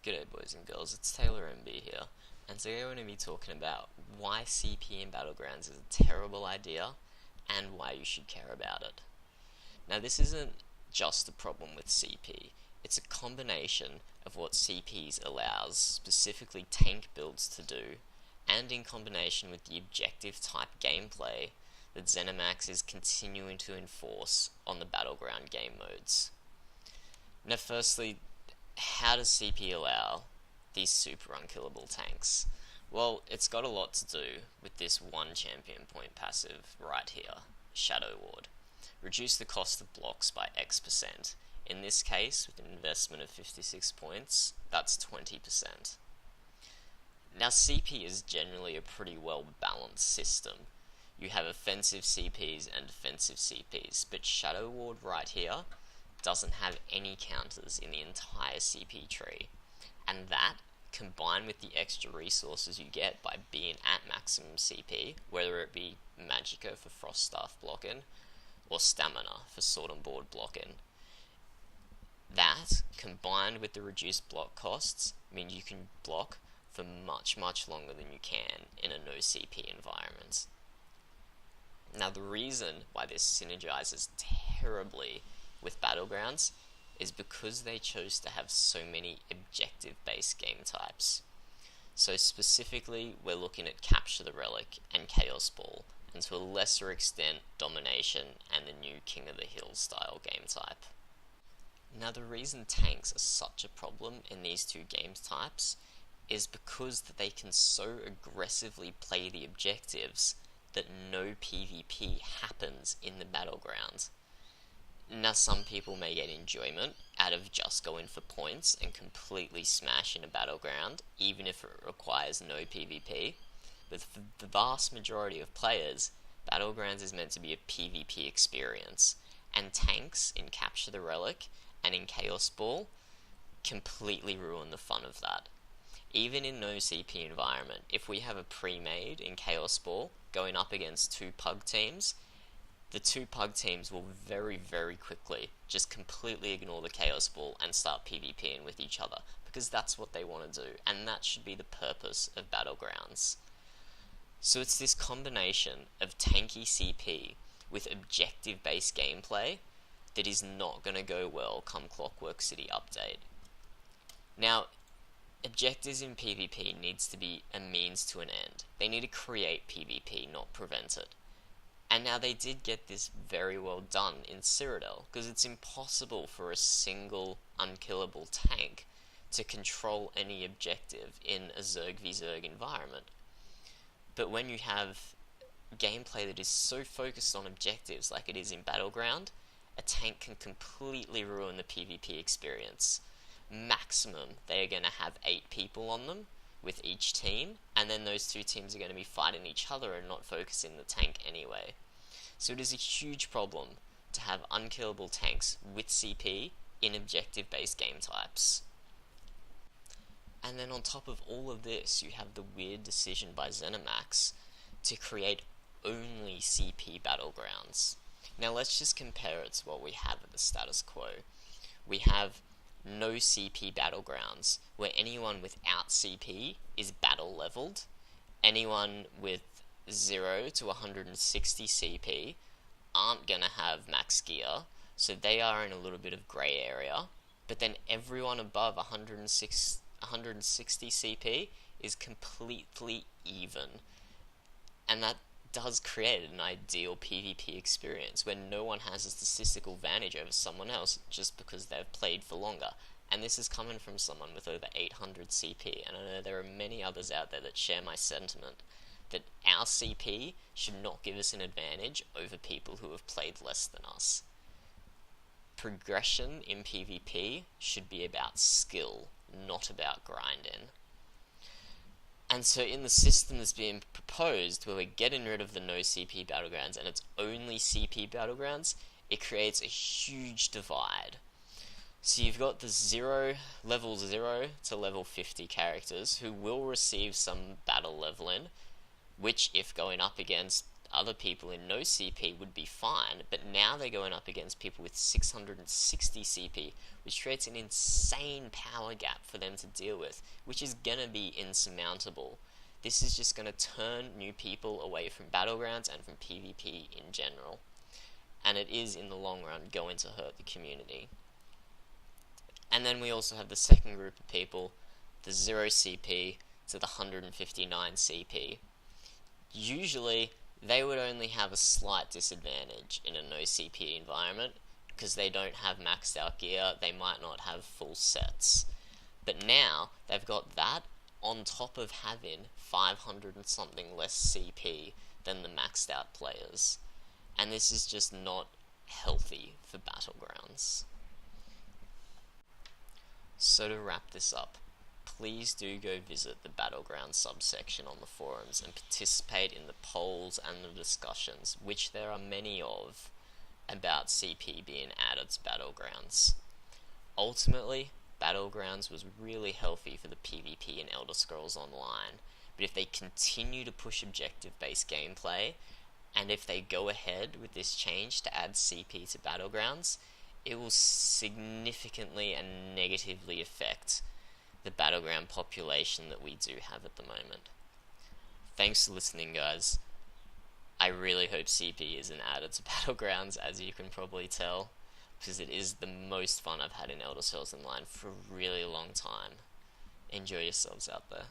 G'day boys and girls, it's Taylor MB here, and today we're going to be talking about why CP in Battlegrounds is a terrible idea, and why you should care about it. Now this isn't just a problem with CP, it's a combination of what CPs allows specifically tank builds to do, and in combination with the objective type gameplay that ZeniMax is continuing to enforce on the Battleground game modes. Now firstly, how does CP allow these super unkillable tanks? Well, it's got a lot to do with this one champion point passive right here, Shadow Ward. Reduce the cost of blocks by X%. In this case, with an investment of 56 points, that's 20%. Now CP is generally a pretty well balanced system. You have offensive CPs and defensive CPs, but Shadow Ward right here doesn't have any counters in the entire CP tree, and that, combined with the extra resources you get by being at maximum CP, whether it be Magicka for Frost Staff blocking, or Stamina for Sword and Board blocking, that, combined with the reduced block costs, means you can block for much longer than you can in a no CP environment. Now the reason why this synergizes terribly with Battlegrounds is because they chose to have so many objective-based game types. So specifically, we're looking at Capture the Relic and Chaos Ball, and to a lesser extent, Domination and the new King of the Hill style game type. Now the reason tanks are such a problem in these two game types is because that they can so aggressively play the objectives that no PvP happens in the Battleground. Now some people may get enjoyment out of just going for points and completely smashing a Battleground, even if it requires no PvP, but for the vast majority of players, Battlegrounds is meant to be a PvP experience, and tanks in Capture the Relic and in Chaos Ball completely ruin the fun of that. Even in no CP environment, if we have a pre-made in Chaos Ball going up against two pug teams, the two pug teams will very quickly just completely ignore the Chaos Ball and start PvPing with each other, because that's what they want to do, and that should be the purpose of Battlegrounds. So it's this combination of tanky CP with objective-based gameplay that is not going to go well come Clockwork City update. Now, objectives in PvP needs to be a means to an end. They need to create PvP, not prevent it. And now they did get this very well done in Cyrodiil, because it's impossible for a single unkillable tank to control any objective in a Zerg v Zerg environment. But when you have gameplay that is so focused on objectives like it is in Battleground, a tank can completely ruin the PvP experience. Maximum, they are going to have 8 people on them with each team, and then those two teams are going to be fighting each other and not focusing the tank anyway. So it is a huge problem to have unkillable tanks with CP in objective-based game types. And then on top of all of this, you have the weird decision by ZeniMax to create only CP Battlegrounds. Now let's just compare it to what we have at the status quo. We have no CP Battlegrounds, where anyone without CP is battle leveled. Anyone with 0 to 160 CP aren't gonna have max gear, so they are in a little bit of grey area. But then everyone above 160 CP is completely even, and that does create an ideal PvP experience where no one has a statistical advantage over someone else just because they've played for longer. And this is coming from someone with over 800 CP, and I know there are many others out there that share my sentiment that our CP should not give us an advantage over people who have played less than us. Progression in PvP should be about skill, not about grinding. And so in the system that's being proposed, where we're getting rid of the no CP Battlegrounds and it's only CP Battlegrounds, it creates a huge divide. So you've got the level 0 to level 50 characters who will receive some battle leveling, which if going up against other people in no CP would be fine, but now they're going up against people with 660 CP, which creates an insane power gap for them to deal with, which is going to be insurmountable. This is just going to turn new people away from Battlegrounds and from PvP in general, and it is, in the long run, going to hurt the community. And then we also have the second group of people, the 0 CP to the 159 CP. Usually, they would only have a slight disadvantage in a no CP environment, because they don't have maxed out gear, they might not have full sets. But now, they've got that on top of having 500 and something less CP than the maxed out players. And this is just not healthy for Battlegrounds. So to wrap this up, please do go visit the Battlegrounds subsection on the forums and participate in the polls and the discussions, which there are many of, about CP being added to Battlegrounds. Ultimately, Battlegrounds was really healthy for the PvP in Elder Scrolls Online, but if they continue to push objective-based gameplay, and if they go ahead with this change to add CP to Battlegrounds, it will significantly and negatively affect the Battleground population that we do have at the moment. Thanks for listening, guys. I really hope CP isn't added to Battlegrounds, as you can probably tell, because it is the most fun I've had in Elder Scrolls Online for a really long time. Enjoy yourselves out there.